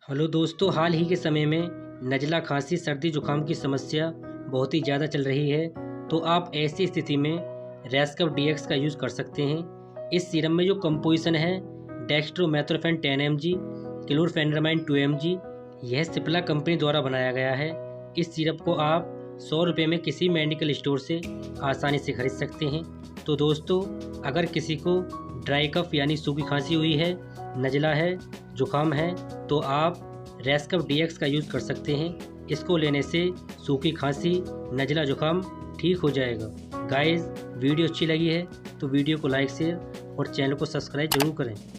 Hello दोस्तों, हाल ही के समय में नज़ला, खांसी, सर्दी जुकाम की समस्या बहुत ही ज़्यादा चल रही है। तो आप ऐसी स्थिति में रैस्कव DX का यूज़ कर सकते हैं। इस सीरम में जो कंपोजिशन है डेक्स्ट्रोमेथोर्फेन 10 mg, क्लोरफेनेरमाइन 2 mg, यह सिप्ला कंपनी द्वारा बनाया गया है। इस सिरप को आप 100 रुपये में किसी मेडिकल स्टोर से आसानी से खरीद सकते हैं। तो दोस्तों, अगर किसी को ड्राई कफ यानी सूखी खांसी हुई है, नज़ला है, जुकाम है, तो आप रैस्कव DX का यूज़ कर सकते हैं। इसको लेने से सूखी खांसी, नज़ला, जुकाम ठीक हो जाएगा। गाइस, वीडियो अच्छी लगी है तो वीडियो को लाइक, शेयर और चैनल को सब्सक्राइब जरूर करें।